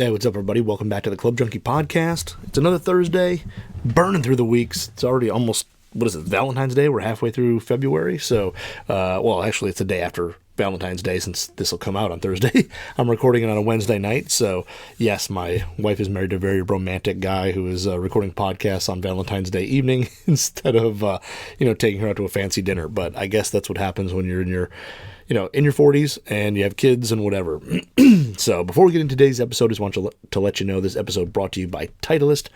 Hey, what's up, everybody? Welcome back to the Club Junkie podcast. It's another Thursday, burning through the weeks. It's already almost, Valentine's Day? We're halfway through February. So, actually, it's the day after Valentine's Day since this will come out on Thursday. I'm recording it on a Wednesday night. So, yes, my wife is married to a very romantic guy who is recording podcasts on Valentine's Day evening instead of, taking her out to a fancy dinner. But I guess that's what happens when you're in your 40s and you have kids and whatever. So before we get into today's episode, I just want to let you know this episode brought to you by Titleist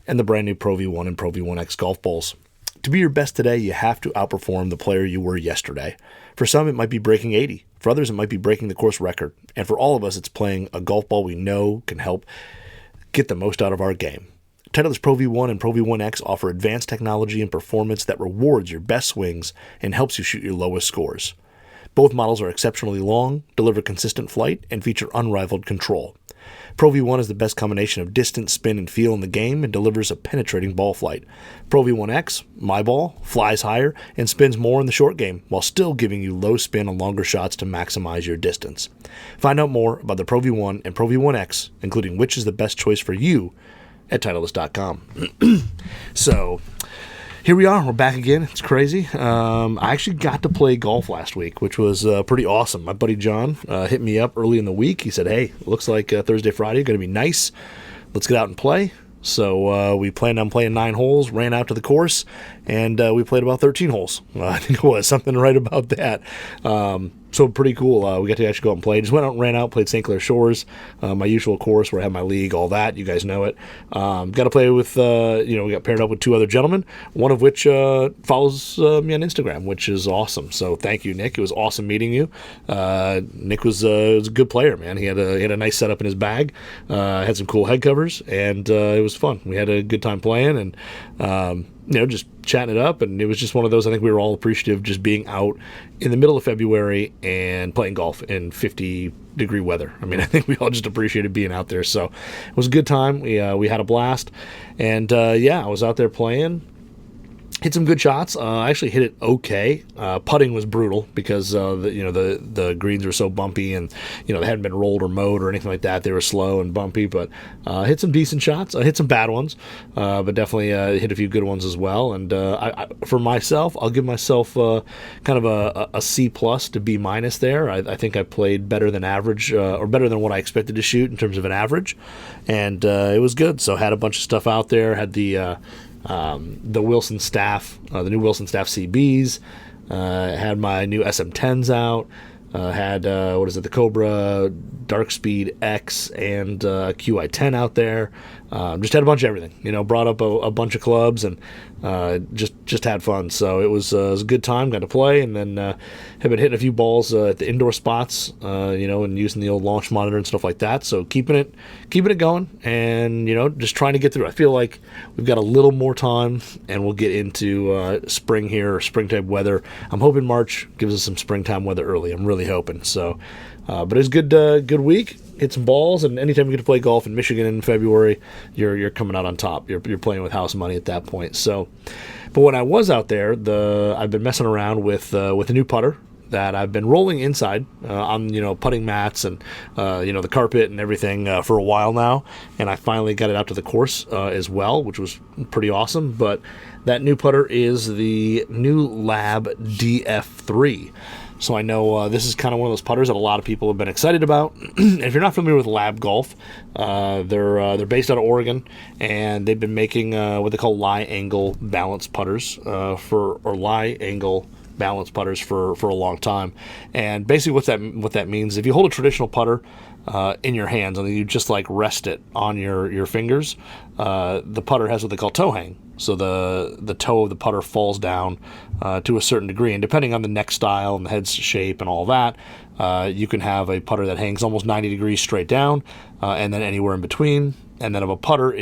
and the brand new Pro V1 and Pro V1X golf balls. To be your best today, you have to outperform the player you were yesterday. For some, it might be breaking 80. For others, it might be breaking the course record. And for all of us, it's playing a golf ball we know can help get the most out of our game. Titleist Pro V1 and Pro V1X offer advanced technology and performance that rewards your best swings and helps you shoot your lowest scores. Both models are exceptionally long, deliver consistent flight, and feature unrivaled control. Pro V1 is the best combination of distance, spin, and feel in the game and delivers a penetrating ball flight. Pro V1X, my ball, flies higher and spins more in the short game while still giving you low spin and longer shots to maximize your distance. Find out more about the Pro V1 and Pro V1X, including which is the best choice for you, at Titleist.com. So, here we are. We're back again. It's crazy. I actually got to play golf last week, which was pretty awesome. My buddy John hit me up early in the week. He said, hey, looks like Thursday, Friday, going to be nice. Let's get out and play. So we planned on playing 9 holes, ran out to the course, and we played about 13 holes. I think it was something right about that. So pretty cool. We got to actually go out and play. Just went out and ran out, played St. Clair Shores, my usual course where I have my league, all that. You guys know it. Got to play with, we got paired up with 2 other gentlemen, one of which follows me on Instagram, which is awesome. So thank you, Nick. It was awesome meeting you. Nick was a good player, man. He had a nice setup in his bag, had some cool head covers, and it was fun. We had a good time playing, and just chatting it up, and it was just one of those. I think we were all appreciative just being out in the middle of February and playing golf in 50-degree weather. I mean, I think we all just appreciated being out there. So it was a good time. We had a blast, and I was out there playing. Hit some good shots. I actually hit it okay. Putting was brutal because the greens were so bumpy, and they hadn't been rolled or mowed or anything like that. They were slow and bumpy, but hit some decent shots. I hit some bad ones, but definitely hit a few good ones as well. And for myself, I'll give myself kind of a C plus to B minus there. I think I played better than average, or better than what I expected to shoot in terms of an average, and it was good. So had a bunch of stuff out there. Had the Wilson Staff, the new Wilson Staff CBs, had my new SM10s out, had, the Cobra Dark Speed X and QI10 out there. Just had a bunch of everything, brought up a bunch of clubs and just had fun. So it was a good time, got to play, and then have been hitting a few balls at the indoor spots, and using the old launch monitor and stuff like that. So keeping it going, and just trying to get through. I feel like we've got a little more time, and we'll get into spring here, or springtime weather. I'm hoping March gives us some springtime weather early. I'm really hoping so. But it was a good week. Hit some balls, and anytime you get to play golf in Michigan in February, you're coming out on top. You're playing with house money at that point. So, but when I was out there, I've been messing around with a new putter that I've been rolling inside on putting mats and the carpet and everything for a while now, and I finally got it out to the course as well, which was pretty awesome. But that new putter is the new Lab DF3. So I know this is kind of one of those putters that a lot of people have been excited about. And if you're not familiar with Lab Golf, they're based out of Oregon, and they've been making what they call lie angle balance putters for a long time. And basically what that means, if you hold a traditional putter in your hands and you just rest it on your fingers, the putter has what they call toe hang. So the toe of the putter falls down to a certain degree, and depending on the neck style and the head shape and all that, you can have a putter that hangs almost 90 degrees straight down, and then anywhere in between. And then if a putter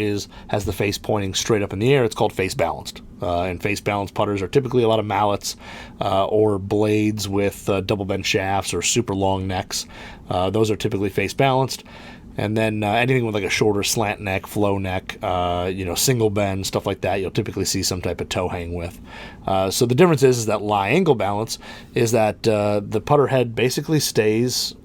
has the face pointing straight up in the air, it's called face balanced. And face balanced putters are typically a lot of mallets or blades with double bend shafts or super long necks. Those are typically face balanced. And then anything with a shorter slant neck, flow neck, single bend, stuff like that, you'll typically see some type of toe hang with. So the difference is that lie angle balance is that the putter head basically stays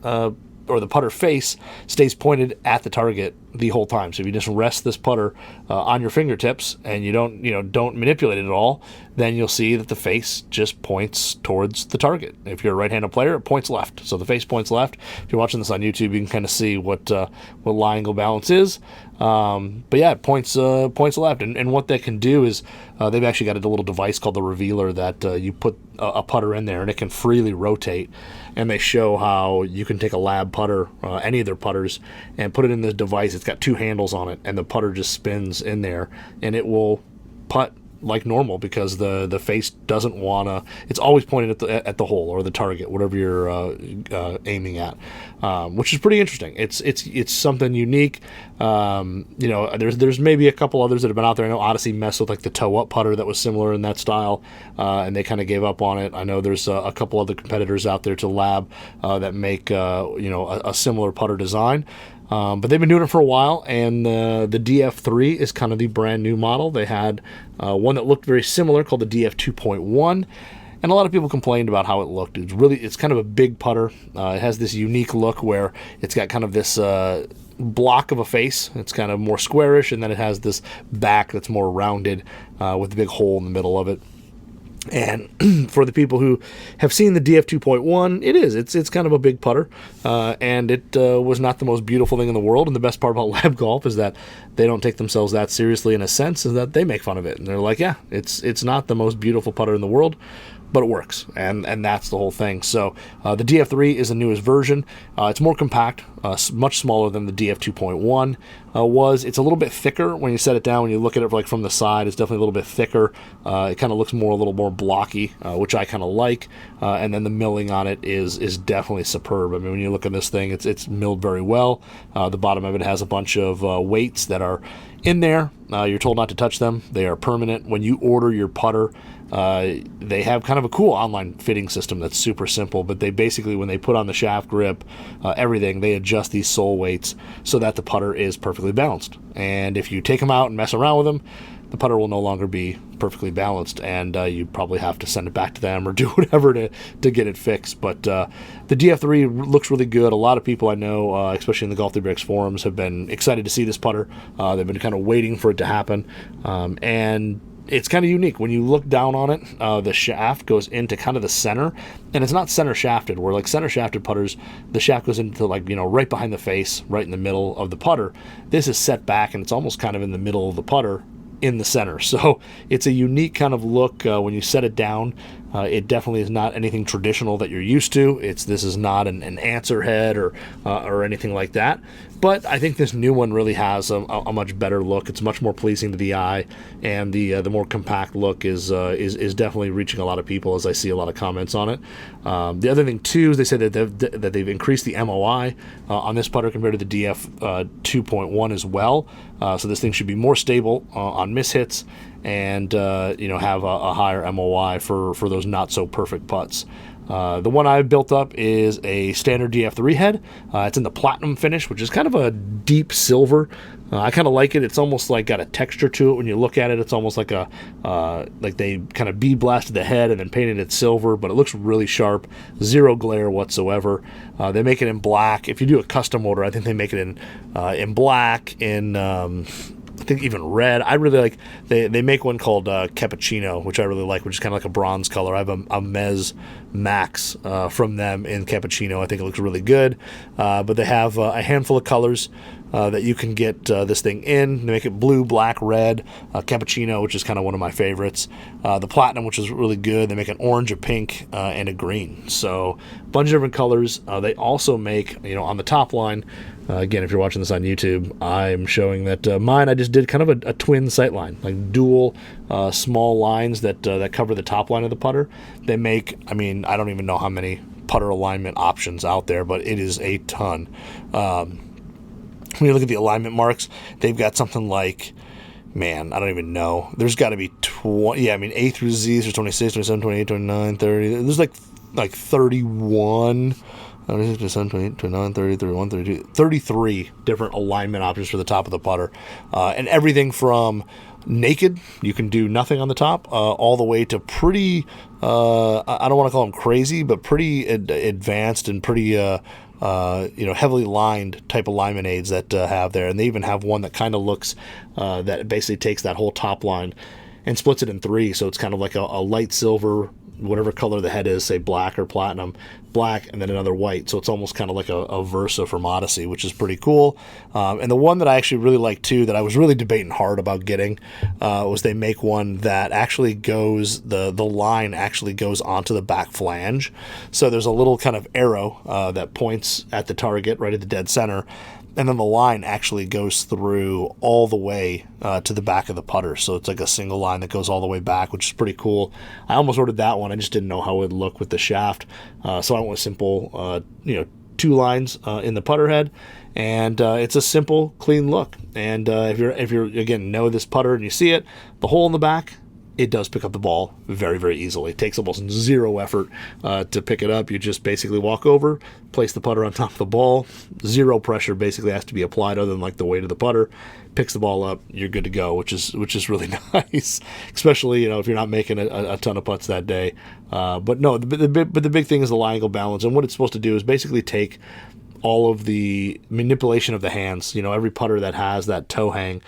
or the putter face stays pointed at the target the whole time. So if you just rest this putter on your fingertips and you don't manipulate it at all, then you'll see that the face just points towards the target. If you're a right-handed player, it points left. So the face points left. If you're watching this on YouTube, you can kind of see what lie angle balance is. But yeah, it points left. And what that can do is they've actually got a little device called the revealer that you put a putter in there and it can freely rotate. And they show how you can take a lab putter, any of their putters, and put it in this device. It's got two handles on it, and the putter just spins in there, and it will putt like normal because the face doesn't want to. It's always pointed at the hole or the target, whatever you're aiming at, which is pretty interesting. It's something unique. There's maybe a couple others that have been out there. I know Odyssey messed with like the toe up putter that was similar in that style, and they kind of gave up on it. I know there's a couple other competitors out there to lab that make a similar putter design. But they've been doing it for a while, and the DF3 is kind of the brand new model. They had one that looked very similar called the DF2.1, and a lot of people complained about how it looked. It's kind of a big putter. It has this unique look where it's got kind of this block of a face. It's kind of more squarish, and then it has this back that's more rounded with a big hole in the middle of it. And for the people who have seen the DF 2.1, it's kind of a big putter, and it was not the most beautiful thing in the world. And the best part about Lab Golf is that they don't take themselves that seriously, in a sense, is that they make fun of it. And they're like, yeah, it's not the most beautiful putter in the world, but it works, and that's the whole thing. So the DF3 is the newest version. It's more compact, much smaller than the DF 2.1 was. It's a little bit thicker when you set it down. When you look at it like from the side, it's definitely a little bit thicker. It kind of looks a little more blocky, which I kind of like. And then the milling on it is definitely superb. I mean, when you look at this thing, it's milled very well. The bottom of it has a bunch of weights that are in there. You're told not to touch them. They are permanent. When you order your putter, they have kind of a cool online fitting system that's super simple, but they basically, when they put on the shaft grip, everything, they adjust these sole weights so that the putter is perfectly balanced. And if you take them out and mess around with them, the putter will no longer be perfectly balanced, and you probably have to send it back to them or do whatever to get it fixed. But the DF3 looks really good. A lot of people I know, especially in the Golf DF3 forums, have been excited to see this putter. They've been kind of waiting for it to happen, and it's kind of unique. When you look down on it, the shaft goes into kind of the center, and it's not center shafted, where like center shafted putters, the shaft goes into like, right behind the face, right in the middle of the putter. This is set back, and it's almost kind of in the middle of the putter, in the center. So it's a unique kind of look when you set it down. It definitely is not anything traditional that you're used to. This is not an answer head or anything like that. But I think this new one really has a much better look. It's much more pleasing to the eye, and the more compact look is definitely reaching a lot of people, as I see a lot of comments on it. The other thing too is they said that they've increased the MOI on this putter compared to the DF 2.1 as well. So this thing should be more stable on mishits, and have a higher MOI for those not so perfect putts. The one I built up is a standard DF3 head. It's in the platinum finish, which is kind of a deep silver. I kind of like it. It's almost like got a texture to it. When you look at it, it's almost like like they kind of bead blasted the head and then painted it silver, but it looks really sharp. Zero glare whatsoever. They make it in black. If you do a custom order, I think they make it in black, I think even red. I really like, they make one called Cappuccino, which I really like, which is kind of like a bronze color. I have a Mez Max from them in Cappuccino. I think it looks really good. But they have a handful of colors that you can get this thing in. They make it blue, black, red. Cappuccino, which is kind of one of my favorites. The platinum, which is really good. They make an orange, a pink, and a green. So a bunch of different colors. They also make, on the top line, again, if you're watching this on YouTube, I'm showing that mine, I just did kind of a twin sight line, like dual small lines that cover the top line of the putter. They make, I don't even know how many putter alignment options out there, but it is a ton. When you look at the alignment marks, they've got something like, man, I don't even know. There's got to be 20. Yeah, A through Z. There's 26, 27, 28, 29, 30. There's like 31. 27, 28, 29, 30, 31, 32, 33 different alignment options for the top of the putter. And everything from naked, you can do nothing on the top, all the way to pretty, I don't want to call them crazy, but pretty advanced and pretty heavily lined type of limonades that have there. And they even have one that kind of looks, that basically takes that whole top line and splits it in three. So it's kind of like a light silver, whatever color the head is, say black or platinum, black, and then another white. So it's almost kind of like a Versa from Odyssey, which is pretty cool. And the one that I actually really like too, that I was really debating hard about getting, was they make one that actually goes, the line actually goes onto the back flange. So there's a little kind of arrow that points at the target right at the dead center. And then the line actually goes through all the way to the back of the putter. So it's like a single line that goes all the way back, which is pretty cool. I almost ordered that one. I just didn't know how it would look with the shaft. So I went with simple, 2 lines in the putter head. And it's a simple, clean look. And if you're again, know this putter and you see it, the hole in the back, it does pick up the ball very, very easily. It takes almost zero effort to pick it up. You just basically walk over, place the putter on top of the ball. Zero pressure basically has to be applied other than like the weight of the putter. Picks the ball up, you're good to go, which is really nice, especially if you're not making a ton of putts that day. But the big thing is the line angle balance, and what it's supposed to do is basically take all of the manipulation of the hands. Every putter that has that toe hang,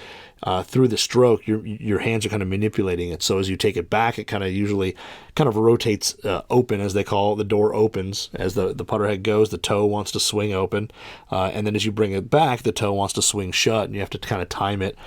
through the stroke, your hands are kind of manipulating it. So as you take it back, it usually rotates open, as they call it. The door opens as the putter head goes. The toe wants to swing open, and then as you bring it back, the toe wants to swing shut, and you have to kind of time it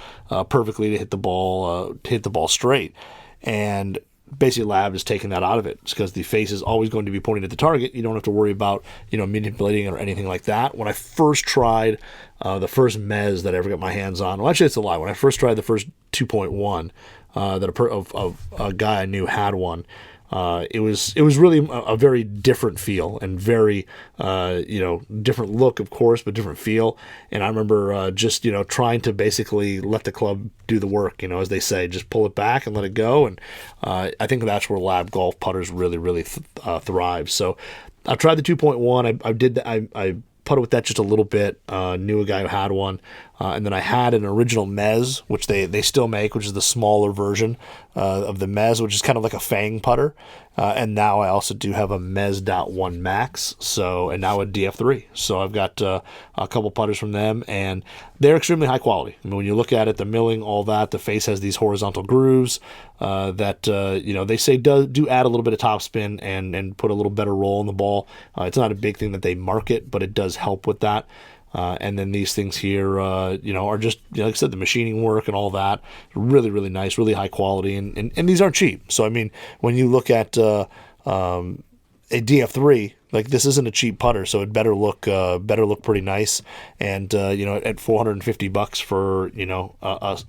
perfectly to hit the ball straight. And basically Lab is taking that out of it because the face is always going to be pointing at the target. You don't have to worry about manipulating it or anything like that. When I first tried the first Mez that I ever got my hands on, well, actually it's a lie. When I first tried the first 2.1 that a guy I knew had one, it was really a very different feel and very different look, of course, but different feel. And I remember just trying to basically let the club do the work, as they say, just pull it back and let it go. And I think that's where Lab golf putters really thrive. So I tried the 2.1. I putted with that just a little bit, knew a guy who had one, and then I had an original Mez, which they still make, which is the smaller version of the Mez, which is kind of like a Fang putter, and now I also do have a Mez.1 Max, and now a DF3, so I've got a couple putters from them, and they're extremely high quality. I mean, when you look at it, the milling, all that, the face has these horizontal grooves that they say do add a little bit of topspin and put a little better roll in the ball. It's not a big thing that they market, but it does help with that. And then these things here, are just, like I said, the machining work and all that, really, really nice, really high quality. And these aren't cheap. So, I mean, when you look at a DF3, like this isn't a cheap putter, so it better look pretty nice. And, at $450 for,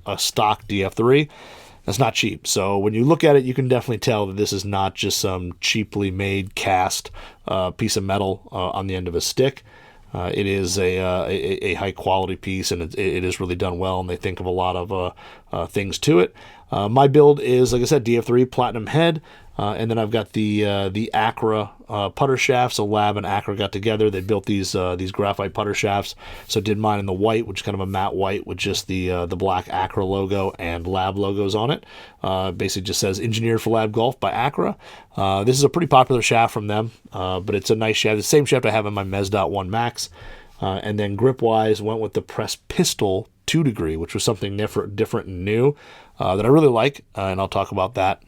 a stock DF3, that's not cheap. So when you look at it, you can definitely tell that this is not just some cheaply made cast piece of metal on the end of a stick. It is a high quality piece, and it is really done well, and they think of a lot of things to it. My build is, like I said, DF3 platinum head, and then I've got the Acra putter shafts. So Lab and Acra got together. They built these graphite putter shafts. So did mine in the white, which is kind of a matte white with just the black Acra logo and Lab logos on it. Basically just says engineered for Lab Golf by Acra. This is a pretty popular shaft from them, but it's a nice shaft. The same shaft I have in my Mez.1 Max. And then grip-wise, went with the Press Pistol 2 degree, which was something different and new that I really like, and I'll talk about that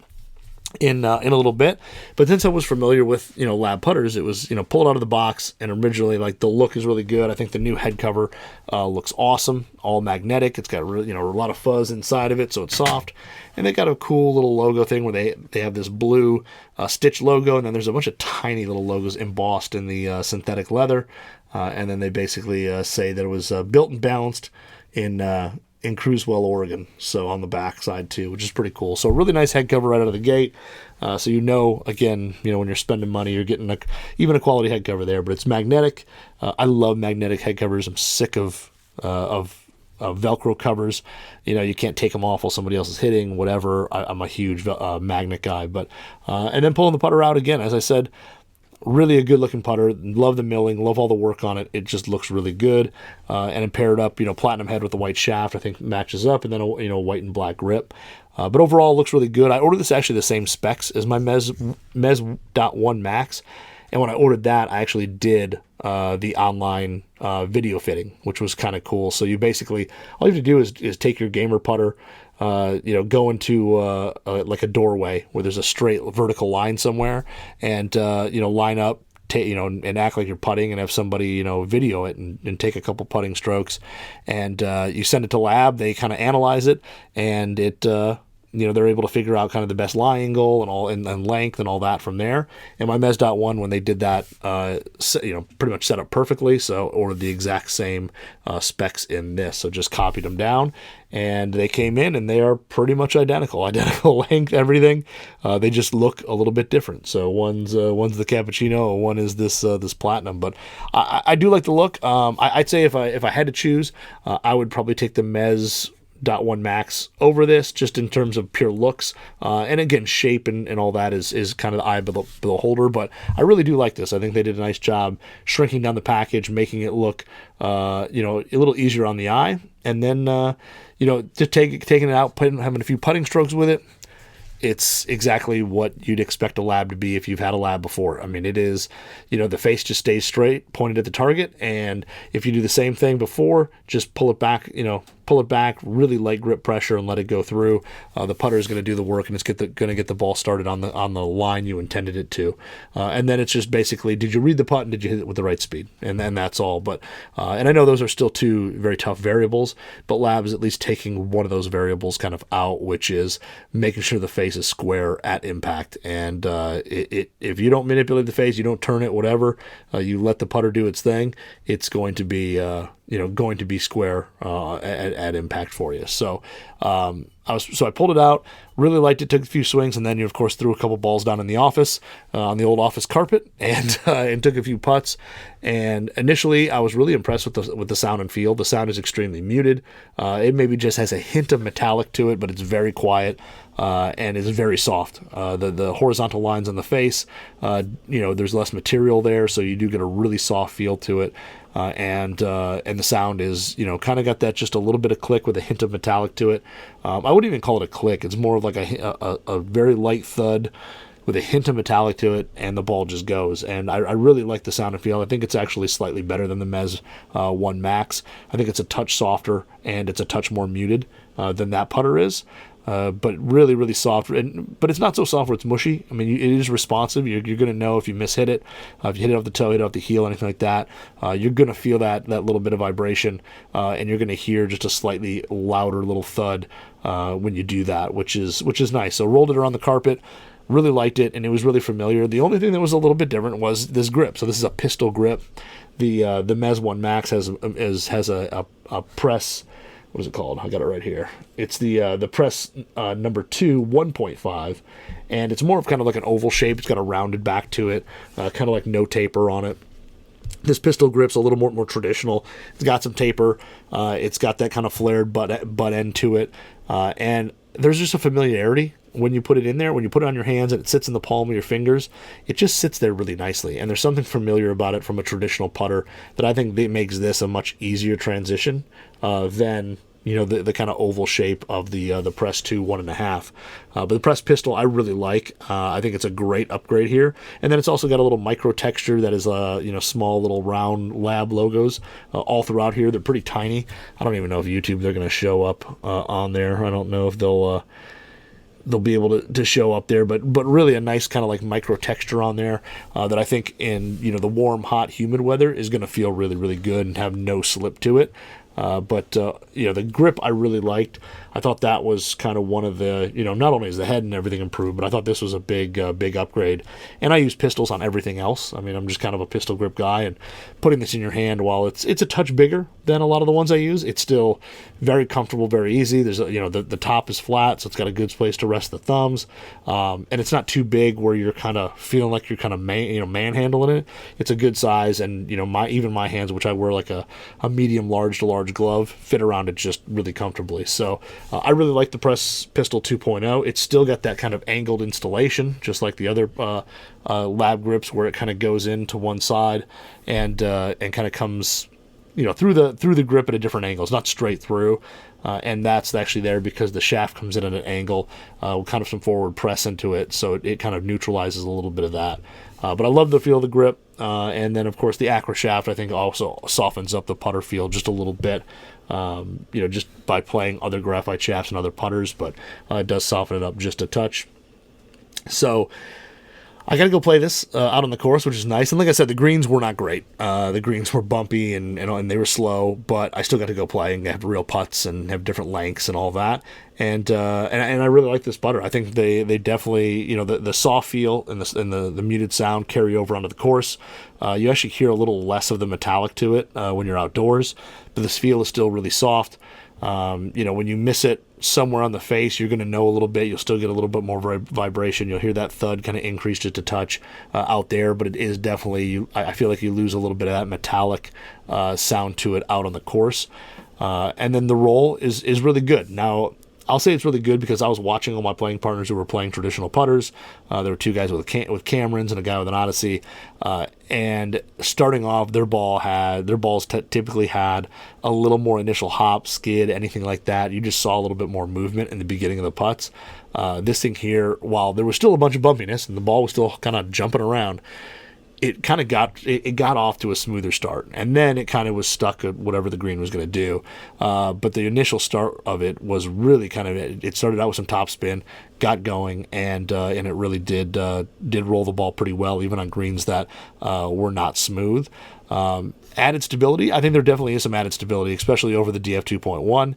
in a little bit. But since I was familiar with Lab putters, it was pull it out of the box, and originally the look is really good. I think the new head cover looks awesome, all magnetic. It's got a lot of fuzz inside of it, so it's soft, and they got a cool little logo thing where they have this blue stitch logo, and then there's a bunch of tiny little logos embossed in the synthetic leather, and then they basically say that it was built and balanced in Cruisewell, Oregon, so on the back side too, which is pretty cool. So really nice head cover right out of the gate. So again, when you're spending money, you're getting even a quality head cover there. But it's magnetic. I love magnetic head covers. I'm sick of Velcro covers. You can't take them off while somebody else is hitting. Whatever. I'm a huge magnet guy. But and then pulling the putter out again, as I said. Really a good-looking putter. Love the milling. Love all the work on it. It just looks really good. And it paired up, platinum head with the white shaft, I think matches up, and then a white and black grip. But overall, it looks really good. I ordered this actually the same specs as my Mez.1 Max, And when I ordered that, I actually did the online video fitting, which was kind of cool. So you basically, all you have to do is take your gamer putter, go into like a doorway where there's a straight vertical line somewhere, and line up, and act like you're putting, and have somebody, video it and take a couple putting strokes, and you send it to lab. They kind of analyze it, and it, they're able to figure out kind of the best lie angle and all, and length and all that from there. And my Mez.1, when they did that, pretty much set up perfectly. So ordered the exact same specs in this. So just copied them down, and they came in, and they are pretty much identical length, everything. They just look a little bit different. So one's the cappuccino, and one is this platinum. But I do like the look. I'd say if I had to choose, I would probably take the Mez.1 Max over this, just in terms of pure looks, and again, shape and all that is kind of the eye of the beholder. But I really do like this. I think they did a nice job shrinking down the package, making it look a little easier on the eye, and then just taking it out, having a few putting strokes with it. It's exactly what you'd expect a lab to be if you've had a lab before. I mean, it is, the face just stays straight, pointed at the target, and if you do the same thing before, just pull it back, really light grip pressure and let it go through. The putter is going to do the work, and it's going to get the ball started on the line you intended it to. And then it's just basically, did you read the putt and did you hit it with the right speed? And then that's all. But and I know those are still two very tough variables, but lab is at least taking one of those variables kind of out, which is making sure the face is square at impact. And if you don't manipulate the face, you don't turn it, whatever, you let the putter do its thing, it's going to be going to be square at impact for you. So I pulled it out, really liked it, took a few swings, and then of course threw a couple balls down in the office on the old office carpet, and took a few putts. And initially, I was really impressed with the sound and feel. The sound is extremely muted. It maybe just has a hint of metallic to it, but it's very quiet. And is very soft. The horizontal lines on the face, there's less material there, so you do get a really soft feel to it. And the sound is, kind of got that just a little bit of click with a hint of metallic to it. I wouldn't even call it a click. It's more of like a very light thud with a hint of metallic to it, and the ball just goes. And I really like the sound and feel. I think it's actually slightly better than the Mez.1 Max. I think it's a touch softer, and it's a touch more muted than that putter is. But really, really soft. But it's not so soft where it's mushy. I mean, it is responsive. You're going to know if you mishit it, if you hit it off the toe, hit it off the heel, anything like that. You're going to feel that little bit of vibration, and you're going to hear just a slightly louder little thud when you do that, which is nice. So rolled it around the carpet. Really liked it, and it was really familiar. The only thing that was a little bit different was this grip. So this is a pistol grip. The Mez.1 Max has a press. What is it called? I got it right here. It's the press number 2 1.5, and it's more of kind of like an oval shape. It's got a rounded back to it, kind of like no taper on it. This pistol grip's a little more traditional. It's got some taper. It's got that kind of flared butt end to it, and there's just a familiarity when you put it in there. When you put it on your hands and it sits in the palm of your fingers, it just sits there really nicely. And there's something familiar about it from a traditional putter that I think that makes this a much easier transition than the kind of oval shape of the Press 2 1.5. But the Press Pistol I really like. I think it's a great upgrade here. And then it's also got a little micro texture that is small little round lab logos all throughout here. They're pretty tiny. I don't even know if YouTube they're going to show up on there. I don't know if they'll be able to show up there, but really a nice kind of like micro texture on there that I think in the warm, hot, humid weather is going to feel really, really good and have no slip to it. But the grip I really liked. I thought that was kind of one of the, not only is the head and everything improved, but I thought this was a big upgrade. And I use pistols on everything else. I mean, I'm just kind of a pistol grip guy, and putting this in your hand, while it's a touch bigger than a lot of the ones I use, it's still very comfortable, very easy. There's the top is flat, so it's got a good place to rest the thumbs, and it's not too big where you're kind of feeling like you're kind of manhandling it. It's a good size, and my hands, which I wear like a medium large to large glove, fit around it just really comfortably. So I really like the Press Pistol 2.0. It's still got that kind of angled installation, just like the other lab grips, where it kind of goes into one side and kind of comes through the grip at a different angle. It's not straight through, and that's actually there because the shaft comes in at an angle with kind of some forward press into it, so it kind of neutralizes a little bit of that. But I love the feel of the grip, and then of course the Acro shaft I think also softens up the putter feel just a little bit. Just by playing other graphite shafts and other putters, but it does soften it up just a touch. So I got to go play this out on the course, which is nice. And like I said, the greens were not great. The greens were bumpy and they were slow, but I still got to go play and have real putts and have different lengths and all that. And I really like this putter. I think they definitely, the soft feel and the muted sound carry over onto the course. You actually hear a little less of the metallic to it when you're outdoors, but this feel is still really soft. When you miss it somewhere on the face, you're going to know a little bit. You'll still get a little bit more vibration. You'll hear that thud kind of increase just a touch out there, but it is definitely, I feel like you lose a little bit of that metallic sound to it out on the course. And then the roll is really good. Now, I'll say it's really good because I was watching all my playing partners who were playing traditional putters. There were two guys with Camerons and a guy with an Odyssey. And starting off, their balls typically had a little more initial hop, skid, anything like that. You just saw a little bit more movement in the beginning of the putts. This thing here, while there was still a bunch of bumpiness and the ball was still kind of jumping around, it kind of got off to a smoother start, and then it kind of was stuck at whatever the green was going to do. But the initial start of it was really it started out with some topspin, got going, and it really did roll the ball pretty well, even on greens that were not smooth. Added stability, I think there definitely is some added stability, especially over the DF 2.1.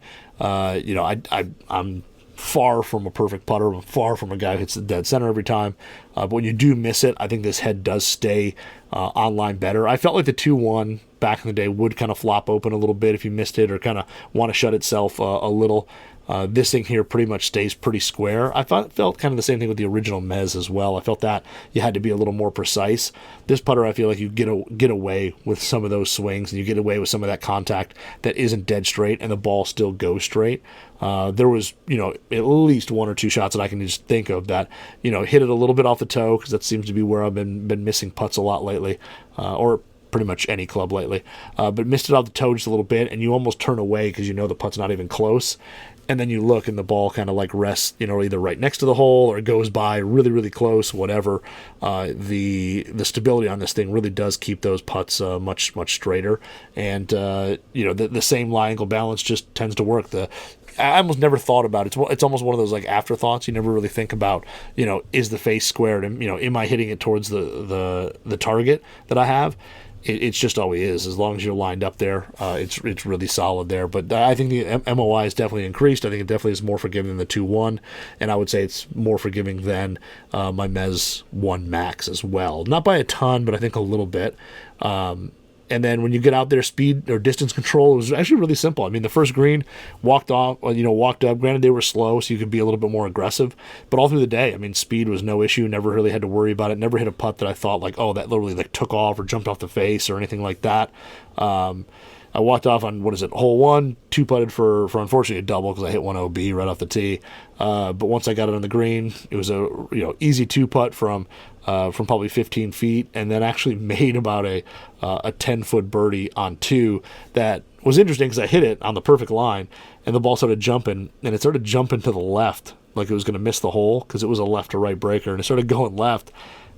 I'm far from a perfect putter. I'm far from a guy who hits the dead center every time. But when you do miss it, I think this head does stay on line better. I felt like the 2.1 back in the day would kind of flop open a little bit if you missed it or kind of want to shut itself a little. This thing here pretty much stays pretty square. I felt kind of the same thing with the original Mez as well. I felt that you had to be a little more precise. This putter, I feel like you get away with some of those swings and you get away with some of that contact that isn't dead straight and the ball still goes straight. There was, at least one or two shots that I can just think of that, hit it a little bit off the toe, because that seems to be where I've been missing putts a lot lately, or pretty much any club lately, but missed it off the toe just a little bit, and you almost turn away because the putt's not even close. And then you look and the ball kind of like rests, either right next to the hole or it goes by really, really close, whatever. The stability on this thing really does keep those putts much, much straighter. And, the same lie angle balance just tends to work. I almost never thought about it. It's almost one of those like afterthoughts. You never really think about, is the face squared? And, am I hitting it towards the target that I have? It's just always is. As long as you're lined up there, it's really solid there. But I think the MOI is definitely increased. I think it definitely is more forgiving than the 2.1, and I would say it's more forgiving than my Mez 1 Max as well. Not by a ton, but I think a little bit. And then when you get out there, speed or distance control was actually really simple. I mean, the first green walked up. Granted, they were slow, so you could be a little bit more aggressive. But all through the day, I mean, speed was no issue. Never really had to worry about it. Never hit a putt that I thought like, oh, that literally like took off or jumped off the face or anything like that. I walked off on, hole 1, 2-putted for unfortunately a double because I hit one OB right off the tee. But once I got it on the green, it was a easy 2-putt from probably 15 feet, and then actually made about a 10-foot birdie on 2 that was interesting because I hit it on the perfect line, and the ball started jumping, and it started jumping to the left like it was going to miss the hole because it was a left to right breaker, and it started going left.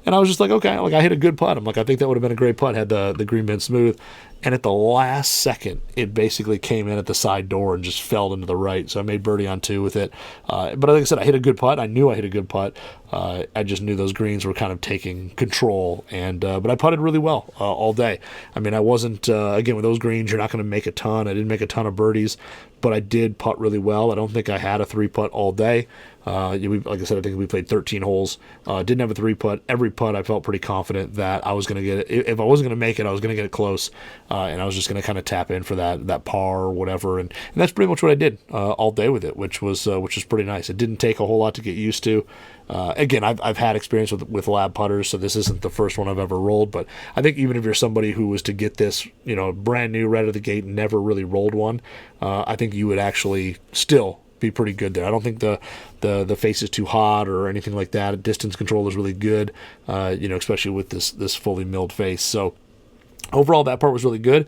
And I was just like, okay, like I hit a good putt. I'm like, I think that would have been a great putt had the green been smooth. And at the last second, it basically came in at the side door and just fell into the right. So I made birdie on 2 with it. But like I said, I hit a good putt. I knew I hit a good putt. I just knew those greens were kind of taking control. And but I putted really well all day. I mean, I wasn't, again, with those greens, you're not going to make a ton. I didn't make a ton of birdies, but I did putt really well. I don't think I had a 3-putt all day. Like I said, I think we played 13 holes. Didn't have a 3-putt. Every putt, I felt pretty confident that I was going to get it. If I wasn't going to make it, I was going to get it close, and I was just going to kind of tap in for that par or whatever. And that's pretty much what I did all day with it, which was pretty nice. It didn't take a whole lot to get used to. Again, I've had experience with lab putters, so this isn't the first one I've ever rolled. But I think even if you're somebody who was to get this, brand new right out of the gate, and never really rolled one, I think you would actually still be pretty good there. I don't think the face is too hot or anything like that. Distance control is really good, especially with this fully milled face. So overall, that part was really good.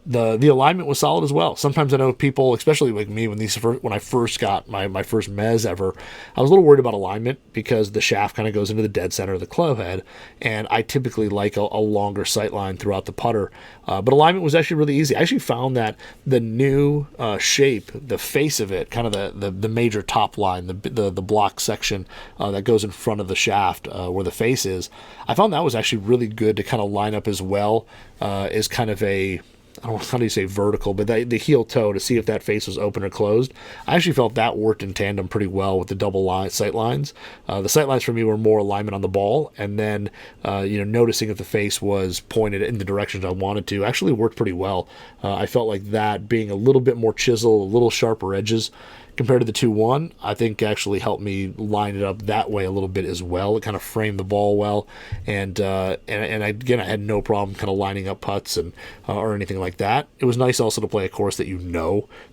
the alignment was solid as well. Sometimes I know people, especially like me, when I first got my first Mez ever, I was a little worried about alignment because the shaft kind of goes into the dead center of the club head, and I typically like a longer sight line throughout the putter. But alignment was actually really easy. I actually found that the new shape, the face of it, kind of the major top line, the block section that goes in front of the shaft where the face is, I found that was actually really good to kind of line up as well as kind of a, I don't know, how do you say vertical, but the heel toe to see if that face was open or closed. I actually felt that worked in tandem pretty well with the double sight lines. The sight lines for me were more alignment on the ball, and then noticing if the face was pointed in the directions I wanted to actually worked pretty well. I felt like that being a little bit more chisel, a little sharper edges compared to the 2-1, I think actually helped me line it up that way a little bit as well. It kind of framed the ball well, and again, I had no problem kind of lining up putts and or anything like that. It was nice also to play a course that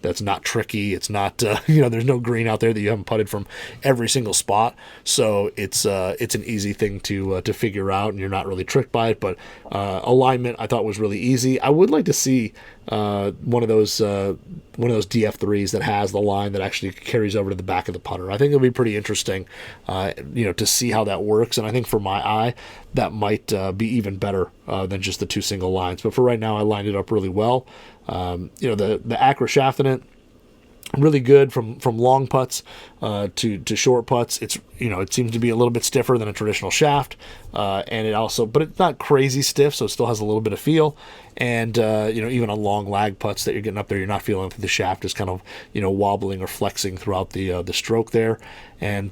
that's not tricky. It's not there's no green out there that you haven't putted from every single spot, so it's an easy thing to figure out, and you're not really tricked by it. But alignment I thought was really easy. I would like to see one of those DF3s that has the line that actually carries over to the back of the putter. I think it'll be pretty interesting, to see how that works. And I think for my eye, that might be even better than just the two single lines. But for right now, I lined it up really well. The Acra shaft in it, really good from long putts to short putts. It seems to be a little bit stiffer than a traditional shaft, and but it's not crazy stiff, so it still has a little bit of feel. And even on long lag putts that you're getting up there, you're not feeling that the shaft is kind of wobbling or flexing throughout the stroke there. And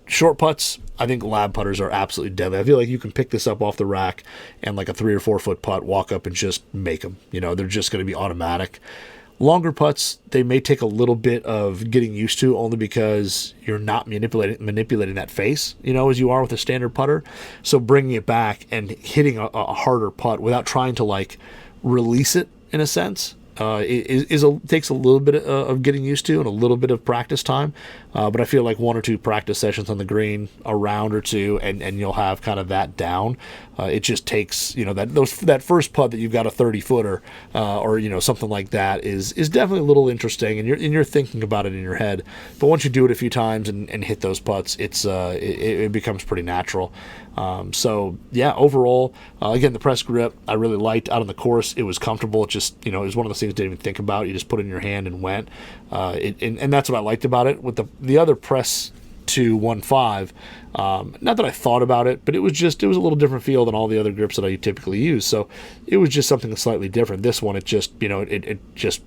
short putts, I think lab putters are absolutely deadly. I feel like you can pick this up off the rack and like a 3 or 4 foot putt, walk up and just make them. They're just going to be automatic. Longer putts, they may take a little bit of getting used to, only because you're not manipulating that face, as you are with a standard putter. So bringing it back and hitting a harder putt without trying to release it in a sense takes a little bit of getting used to and a little bit of practice time. But I feel like 1 or 2 practice sessions on the green, a round or two, and you'll have kind of that down. It just takes, that first putt that you've got a 30-footer or something like that is definitely a little interesting, and you're thinking about it in your head. But once you do it a few times and hit those putts, it becomes pretty natural. Overall, again, the press grip I really liked out on the course. It was comfortable. It just, it was one of those things you didn't even think about. You just put it in your hand and went. And that's what I liked about it. With the other press 215, not that I thought about it, but it was a little different feel than all the other grips that I typically use. So it was just something slightly different. This one, it just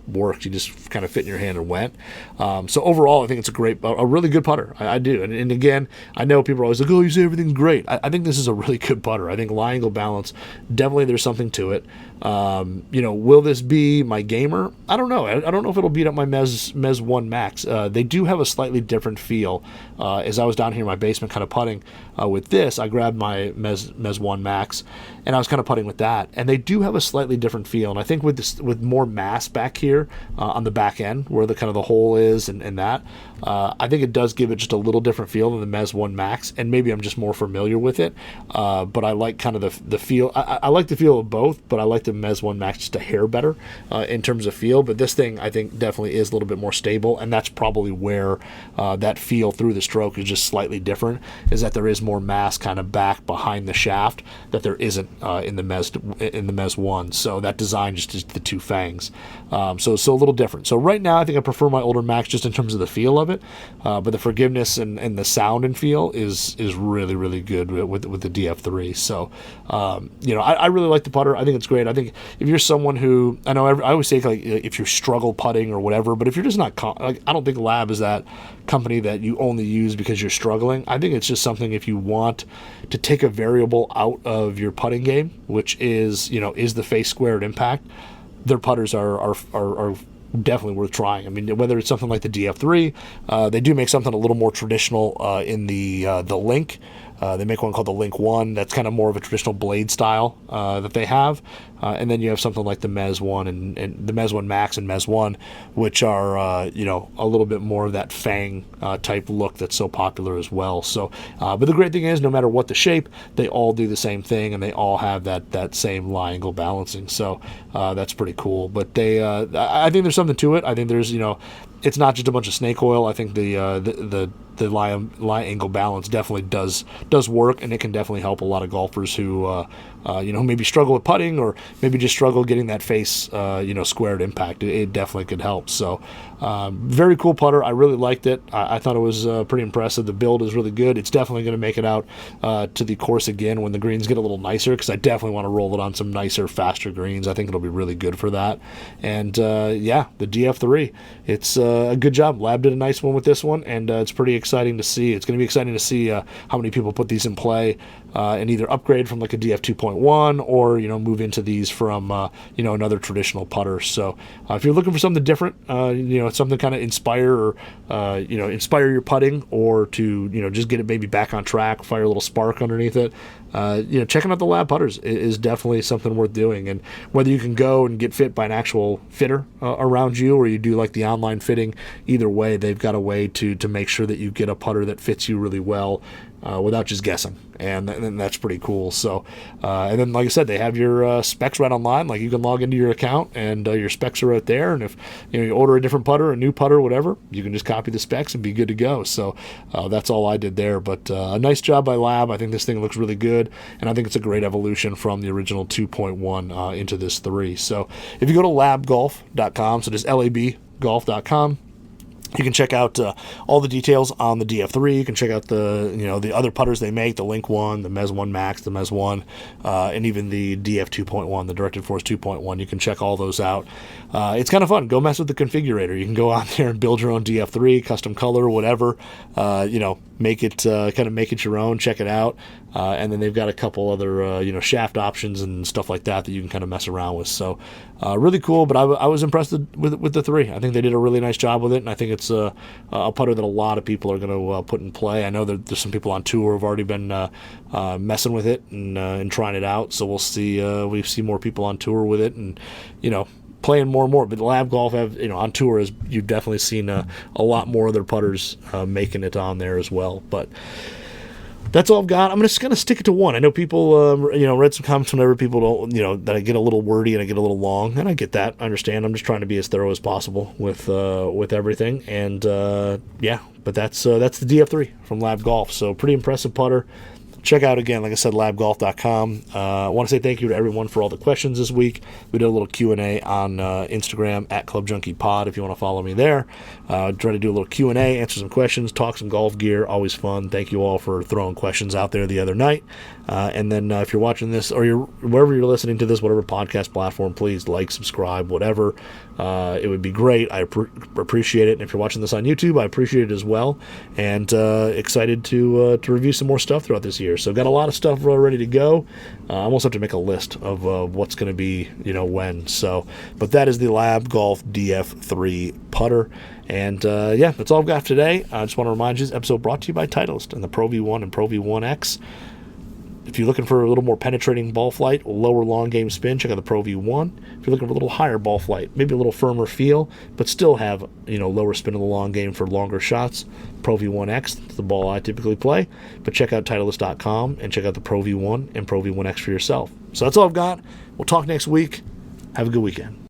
worked. You just kind of fit in your hand and went. So overall, I think it's a really good putter. I do. And again, I know people are always like, oh, you say everything's great. I think this is a really good putter. I think lie angle balance, definitely there's something to it. Will this be my gamer? I don't know. I don't know if it'll beat up my Mez 1 Max. They do have a slightly different feel. As I was down here in my basement kind of putting with this, I grabbed my Mez 1 Max and I was kind of putting with that, and they do have a slightly different feel. And I think with more mass back here on the back end where the kind of the hole is and that, I think it does give it just a little different feel than the Mez 1 Max, and maybe I'm just more familiar with it. But I like kind of the feel. I like the feel of both, but I like the Mez 1 Max just a hair better in terms of feel. But this thing, I think, definitely is a little bit more stable, and that's probably where that feel through the stroke is just slightly different, is that there is more mass kind of back behind the shaft that there isn't in the Mez 1. So that design just is the two fangs. So a little different. So right now, I think I prefer my older Max just in terms of the feel of it. But the forgiveness and the sound and feel is really, really good with the DF3. So, I really like the putter. I think it's great. I think if you're someone who, I know I always say if you struggle putting or whatever, but if you're just not, I don't think Lab is that company that you only use because you're struggling. I think it's just something if you want to take a variable out of your putting game, which is, is the face square at impact. Their putters are definitely worth trying. I mean, whether it's something like the DF3, they do make something a little more traditional in the link. They make one called the Link 1. That's kind of more of a traditional blade style that they have. And then you have something like the Mez 1 and the Mez 1 Max and Mez 1, which are, a little bit more of that fang type look that's so popular as well. So, but the great thing is, no matter what the shape, they all do the same thing, and they all have that same lie angle balancing. So that's pretty cool. But I think there's something to it. I think there's, it's not just a bunch of snake oil. I think the lie angle balance definitely does work, and it can definitely help a lot of golfers who maybe struggle with putting, or maybe just struggle getting that face squared impact. It definitely could help. So very cool putter. I really liked it. I thought it was pretty impressive. The build is really good. It's definitely going to make it out to the course again when the greens get a little nicer, because I definitely want to roll it on some nicer, faster greens. I think it'll be really good for that. And the DF3, it's a good job. Lab did a nice one with this one, and it's pretty exciting to see. It's going to be exciting to see how many people put these in play and either upgrade from like a DF 2.1 or move into these from another traditional putter. So if you're looking for something different, something kind of inspire your putting, or to just get it maybe back on track, fire a little spark underneath it. Checking out the Lab putters is definitely something worth doing. And whether you can go and get fit by an actual fitter around you, or you do like the online fitting, either way, they've got a way to make sure that you get a putter that fits you really well without just guessing. And that's pretty cool. So, and then, like I said, they have your specs right online. Like, you can log into your account, and your specs are right there. And if you order a different putter, a new putter, whatever, you can just copy the specs and be good to go. So that's all I did there. But a nice job by Lab. I think this thing looks really good, and I think it's a great evolution from the original 2.1 into this 3. So if you go to labgolf.com, so just labgolf.com, you can check out all the details on the DF3. You can check out the other putters they make, the Link 1, the Mez 1 Max, the Mez 1, and even the DF 2.1, the Directed Force 2.1. You can check all those out. It's kind of fun. Go mess with the configurator. You can go out there and build your own DF3, custom color, whatever. Make it your own. Check it out. And then they've got a couple other shaft options and stuff like that you can kind of mess around with. So really cool. But I was impressed with the 3. I think they did a really nice job with it, and I think it's a putter that a lot of people are going to put in play. I know that there's some people on tour who have already been messing with it and trying it out. So we'll see. We see more people on tour with it, and playing more and more. But Lab Golf on tour, as you've definitely seen a lot more other putters making it on there as well. But that's all I've got. I'm just going to stick it to one. I know people, read some comments whenever people don't, that I get a little wordy and I get a little long, and I get that. I understand. I'm just trying to be as thorough as possible with everything. And but that's the DF3 from Lab Golf. So pretty impressive putter. Check out, again, like I said, labgolf.com. I want to say thank you to everyone for all the questions this week. We did a little Q&A on Instagram at Club Junkie Pod, if you want to follow me there. Try to do a little Q&A, answer some questions, talk some golf gear. Always fun. Thank you all for throwing questions out there the other night. And then if you're watching this, or wherever you're listening to this, whatever podcast platform, please like, subscribe, whatever. It would be great. I appreciate it. And if you're watching this on YouTube, I appreciate it as well. And excited to review some more stuff throughout this year. So got a lot of stuff ready to go. I almost have to make a list of what's going to be, when. So, but that is the Lab Golf DF3 putter. And that's all I've got today. I just want to remind you, this episode brought to you by Titleist and the Pro V1 and Pro V1X. If you're looking for a little more penetrating ball flight, lower long game spin, check out the Pro V1. If you're looking for a little higher ball flight, maybe a little firmer feel, but still have lower spin in the long game for longer shots, Pro V1X, that's the ball I typically play. But check out Titleist.com and check out the Pro V1 and Pro V1X for yourself. So that's all I've got. We'll talk next week. Have a good weekend.